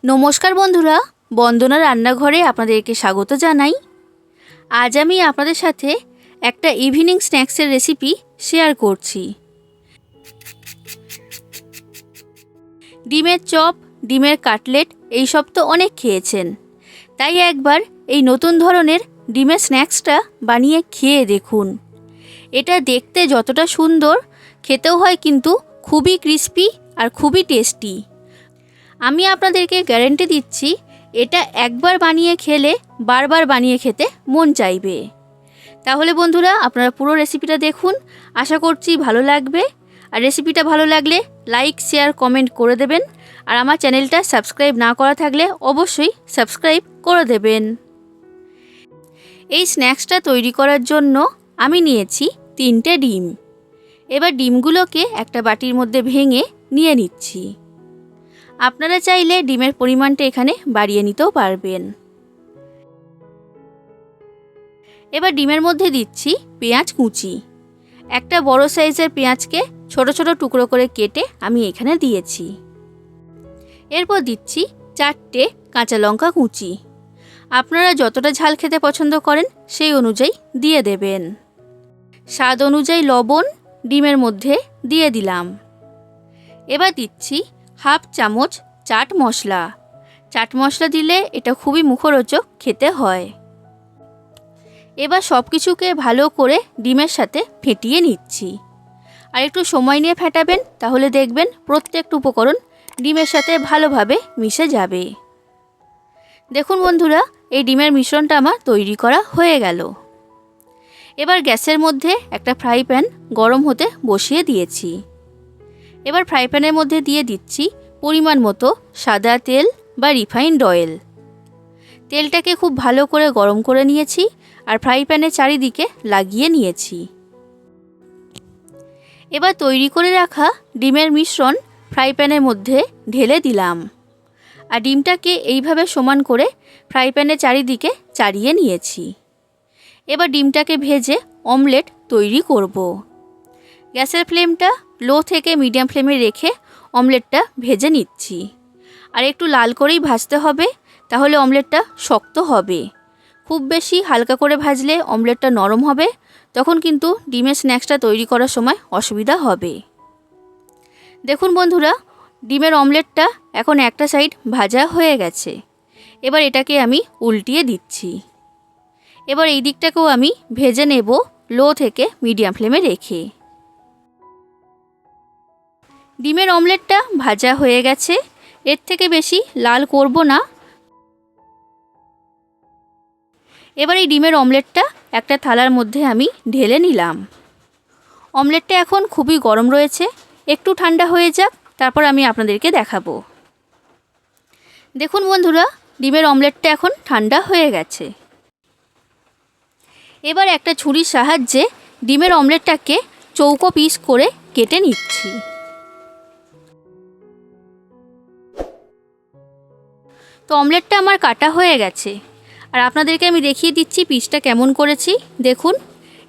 নমস্কার বন্ধুরা, বন্দনা রান্নাঘরে আপনাদেরকে স্বাগত জানাই। আজ আমি আপনাদের সাথে একটা ইভিনিং স্ন্যাক্সের রেসিপি শেয়ার করছি। ডিমের চপ, ডিমের কাটলেট এইসব তো অনেক খেয়েছেন, তাই একবার এই নতুন ধরনের ডিমের স্ন্যাক্সটা বানিয়ে খেয়ে দেখুন। এটা দেখতে যতটা সুন্দর, খেতেও হয় কিন্তু খুবই ক্রিস্পি আর খুবই টেস্টি। আমি আপনাদেরকে গ্যারান্টি দিচ্ছি, এটা একবার বানিয়ে খেলে বারবার বানিয়ে খেতে মন চাইবে। তাহলে বন্ধুরা, আপনারা পুরো রেসিপিটা দেখুন, আশা করছি ভালো লাগবে। আর রেসিপিটা ভালো লাগলে লাইক, শেয়ার, কমেন্ট করে দেবেন। আর আমার চ্যানেলটা সাবস্ক্রাইব না করা থাকলে অবশ্যই সাবস্ক্রাইব করে দেবেন। এই স্ন্যাক্সটা তৈরি করার জন্য আমি নিয়েছি 3টে ডিম। এবার ডিমগুলোকে একটা বাটির মধ্যে ভেঙে নিয়ে নিচ্ছি। আপনারা চাইলে ডিমের পরিমাণটা এখানে বাড়িয়ে নিতেও পারবেন। এবার ডিমের মধ্যে দিচ্ছি পেঁয়াজ কুচি। একটা বড় সাইজের পেঁয়াজকে ছোট ছোট টুকরো করে কেটে আমি এখানে দিয়েছি। এরপর দিচ্ছি 4টে কাঁচা লঙ্কা কুচি। আপনারা যতটা ঝাল খেতে পছন্দ করেন সেই অনুযায়ী দিয়ে দেবেন। স্বাদ অনুযায়ী লবণ ডিমের মধ্যে দিয়ে দিলাম। এবার দিচ্ছি হাফ চামচ চাট মশলা। চাট মশলা দিলে এটা খুবই মুখরোচক খেতে হয়। এবার সব কিছুকে ভালো করে ডিমের সাথে ফেটিয়ে নিচ্ছি। আর একটু সময় নিয়ে ফেটাবেন, তাহলে দেখবেন প্রত্যেকটা উপকরণ ডিমের সাথে ভালোভাবে মিশে যাবে। দেখুন বন্ধুরা, এই ডিমের মিশ্রণটা আমার তৈরি করা হয়ে গেল। এবার গ্যাসের মধ্যে একটা ফ্রাই প্যান গরম হতে বসিয়ে দিয়েছি। এবার ফ্রাই প্যানের মধ্যে দিয়ে দিচ্ছি পরিমাণ মতো সাদা তেল বা রিফাইন্ড অয়েল। তেলটাকে খুব ভালো করে গরম করে নিয়েছি আর ফ্রাই প্যানের চারিদিকে লাগিয়ে নিয়েছি। এবার তৈরি করে রাখা ডিমের মিশ্রণ ফ্রাই প্যানের মধ্যে ঢেলে দিলাম। আর ডিমটাকে এইভাবে সমান করে ফ্রাই প্যানের চারিদিকে চাড়িয়ে নিয়েছি। এবার ডিমটাকে ভেজে অমলেট তৈরি করব। গ্যাসের ফ্লেমটা লো থেকে মিডিয়াম ফ্লেমে রেখে অমলেটটা ভেজে নিচ্ছি। আর একটু লাল করেই ভাজতে হবে, তাহলে অমলেটটা শক্ত হবে। খুব বেশি হালকা করে ভাজলে অমলেটটা নরম হবে, তখন কিন্তু ডিমের স্ন্যাক্সটা তৈরি করার সময় অসুবিধা হবে। দেখুন বন্ধুরা, ডিমের অমলেটটা এখন একটা সাইড ভাজা হয়ে গেছে। এবার এটাকে আমি উল্টিয়ে দিচ্ছি। এবার এই দিকটাকেও আমি ভেজে নেব লো থেকে মিডিয়াম ফ্লেমে রেখে। ডিমের অমলেটটা ভাজা হয়ে গেছে, এর থেকে বেশি লাল করব না। এবার এই ডিমের অমলেটটা একটা থালার মধ্যে আমি ঢেলে নিলাম। অমলেটটা এখন খুবই গরম রয়েছে, একটু ঠান্ডা হয়ে যাক, তারপর আমি আপনাদেরকে দেখাবো। দেখুন বন্ধুরা, ডিমের অমলেটটা এখন ঠান্ডা হয়ে গেছে। এবার একটা ছুরির সাহায্যে ডিমের অমলেটটাকে চৌকো পিস করে কেটে নিচ্ছি। তো অমলেটটা আমার কাটা হয়ে গেছে, আর আপনাদেরকে আমি দেখিয়ে দিচ্ছি পিসটা কেমন করেছি। দেখুন,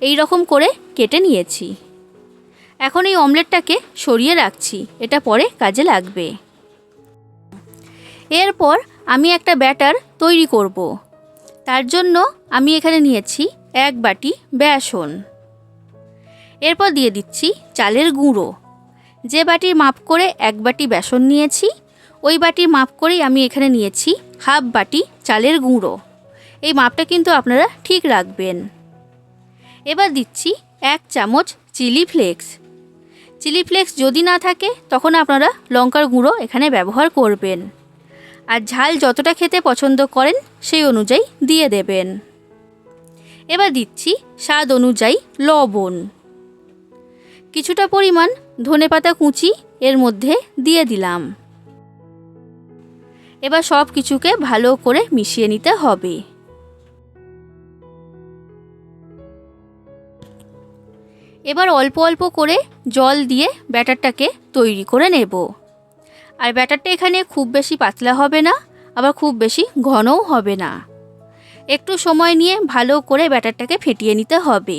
এই রকম করে কেটে নিয়েছি। এখন এই অমলেটটাকে সরিয়ে রাখছি, এটা পরে কাজে লাগবে। এরপর আমি একটা ব্যাটার তৈরি করব। তার জন্য আমি এখানে নিয়েছি 1 বাটি বেসন। এরপর দিয়ে দিচ্ছি চালের গুঁড়ো। যে বাটির মাপ করে 1 বাটি বেসন নিয়েছি, ওই বাটির মাপ করেই আমি এখানে নিয়েছি হাফ বাটি চালের গুঁড়ো। এই মাপটা কিন্তু আপনারা ঠিক রাখবেন। এবার দিচ্ছি 1 চামচ চিলি ফ্লেক্স। চিলি ফ্লেক্স যদি না থাকে তখন আপনারা লঙ্কার গুঁড়ো এখানে ব্যবহার করবেন। আর ঝাল যতটা খেতে পছন্দ করেন সেই অনুযায়ী দিয়ে দেবেন। এবার দিচ্ছি স্বাদ অনুযায়ী লবণ। কিছুটা পরিমাণ ধনেপাতা কুচি এর মধ্যে দিয়ে দিলাম। এবার সব কিছুকে ভালো করে মিশিয়ে নিতে হবে। এবার অল্প অল্প করে জল দিয়ে ব্যাটারটাকে তৈরি করে নেব। আর ব্যাটারটা এখানে খুব বেশি পাতলা হবে না, আবার খুব বেশি ঘনও হবে না। একটু সময় নিয়ে ভালো করে ব্যাটারটাকে ফেটিয়ে নিতে হবে।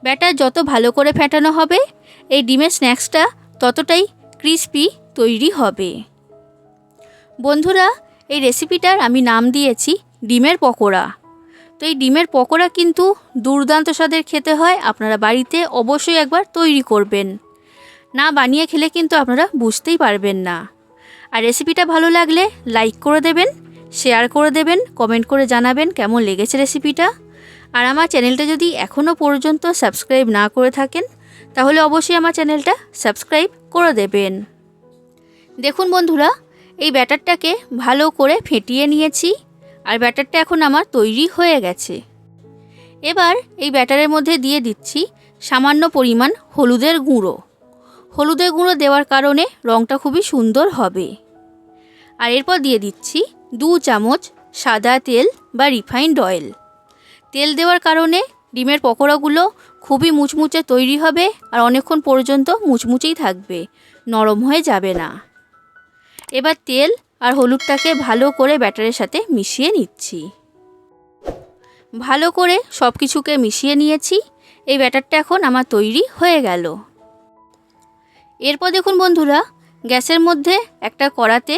ব্যাটার যত ভালো করে ফেটানো হবে, এই ডিমের স্ন্যাক্সটা ততটাই ক্রিস্পি তৈরি হবে। বন্ধুরা, এই রেসিপিটার আমি নাম দিয়েছি ডিমের পকোড়া। তো এই ডিমের পকোড়া কিন্তু দুর্দান্ত স্বাদের খেতে হয়। আপনারা বাড়িতে অবশ্যই একবার তৈরি করবেন, না বানিয়ে খেলে কিন্তু আপনারা বুঝতেই পারবেন না। আর রেসিপিটা ভালো লাগলে লাইক করে দেবেন, শেয়ার করে দেবেন, কমেন্ট করে জানাবেন কেমন লেগেছে রেসিপিটা। আর আমার চ্যানেলটা যদি এখনও পর্যন্ত সাবস্ক্রাইব না করে থাকেন তাহলে অবশ্যই আমার চ্যানেলটা সাবস্ক্রাইব করে দেবেন। দেখুন বন্ধুরা, এই ব্যাটারটাকে ভালো করে ফেটিয়ে নিয়েছি আর ব্যাটারটা এখন আমার তৈরি হয়ে গেছে। এবার এই ব্যাটারের মধ্যে দিয়ে দিচ্ছি সামান্য পরিমাণ হলুদের গুঁড়ো। হলুদের গুঁড়ো দেওয়ার কারণে রঙটা খুবই সুন্দর হবে। আর এরপর দিয়ে দিচ্ছি 2 চামচ সাদা তেল বা রিফাইন্ড অয়েল। তেল দেওয়ার কারণে ডিমের পকোড়াগুলো খুবই মুচমুচে তৈরি হবে আর অনেকক্ষণ পর্যন্ত মুচমুচেই থাকবে, নরম হয়ে যাবে না। এবার তেল আর হলুদটাকে ভালো করে ব্যাটারের সাথে মিশিয়ে নিচ্ছি। ভালো করে সব কিছুকে মিশিয়ে নিয়েছি। এই ব্যাটারটা এখন আমার তৈরি হয়ে গেল। এরপর দেখুন বন্ধুরা, গ্যাসের মধ্যে একটা কড়াতে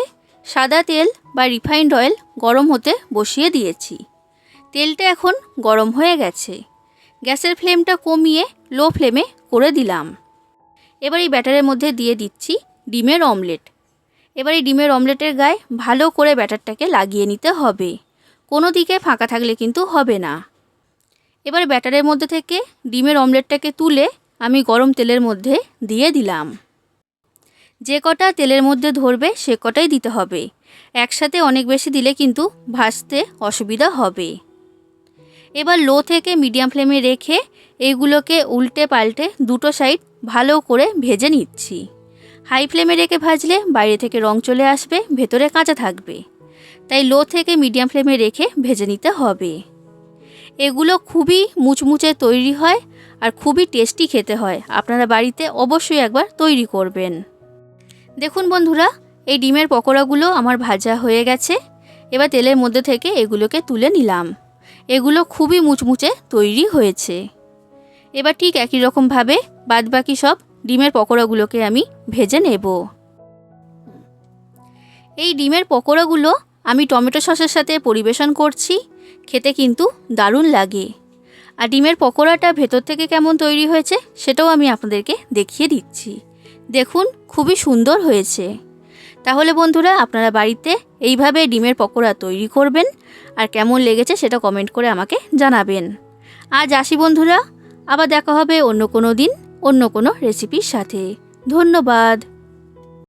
সাদা তেল বা রিফাইন্ড অয়েল গরম হতে বসিয়ে দিয়েছি। তেলটা এখন গরম হয়ে গেছে। গ্যাসের ফ্লেমটা কমিয়ে লো ফ্লেমে করে দিলাম। এবার এই ব্যাটারের মধ্যে দিয়ে দিচ্ছি ডিমের অমলেট। এবার এই ডিমের অমলেটের গায়ে ভালো করে ব্যাটারটাকে লাগিয়ে নিতে হবে, কোনো দিকে ফাঁকা থাকলে কিন্তু হবে না। এবার ব্যাটারের মধ্যে থেকে ডিমের অমলেটটাকে তুলে আমি গরম তেলের মধ্যে দিয়ে দিলাম। যে কটা তেলের মধ্যে ধরবে সে কটাই দিতে হবে, একসাথে অনেক বেশি দিলে কিন্তু ভাজতে অসুবিধা হবে। এবার লো থেকে মিডিয়াম ফ্লেমে রেখে এইগুলোকে উল্টে পাল্টে দুটো সাইড ভালো করে ভেজে নিচ্ছি। হাই ফ্লেমে রেখে ভাজলে বাইরে থেকে রং চলে আসবে, ভেতরে কাঁচা থাকবে, তাই লো থেকে মিডিয়াম ফ্লেমে রেখে ভেজে নিতে হবে। এগুলো খুবই মুচমুচে তৈরি হয় আর খুবই টেস্টি খেতে হয়। আপনারা বাড়িতে অবশ্যই একবার তৈরি করবেন। দেখুন বন্ধুরা, এই ডিমের পকোড়াগুলো আমার ভাজা হয়ে গেছে। এবার তেলের মধ্যে থেকে এগুলোকে তুলে নিলাম। এগুলো খুবই মুচমুচে তৈরি হয়েছে। এবার ঠিক একই রকমভাবে বাদবাকি সব ডিমের পকোড়াগুলোকে আমি ভেজে নেব। এই ডিমের পকোড়াগুলো আমি টমেটো সসের সাথে পরিবেশন করছি, খেতে কিন্তু দারুণ লাগে। আর ডিমের পকোড়াটা ভেতর থেকে কেমন তৈরি হয়েছে সেটাও আমি আপনাদেরকে দেখিয়ে দিচ্ছি। দেখুন, খুবই সুন্দর হয়েছে। তাহলে বন্ধুরা, আপনারা বাড়িতে এইভাবে ডিমের পকোড়া তৈরি করবেন আর কেমন লেগেছে সেটা কমেন্ট করে আমাকে জানাবেন। আজ আসি বন্ধুরা, আবার দেখা হবে অন্য কোনো দিন অন্য কোনো রেসিপির সাথে। ধন্যবাদ।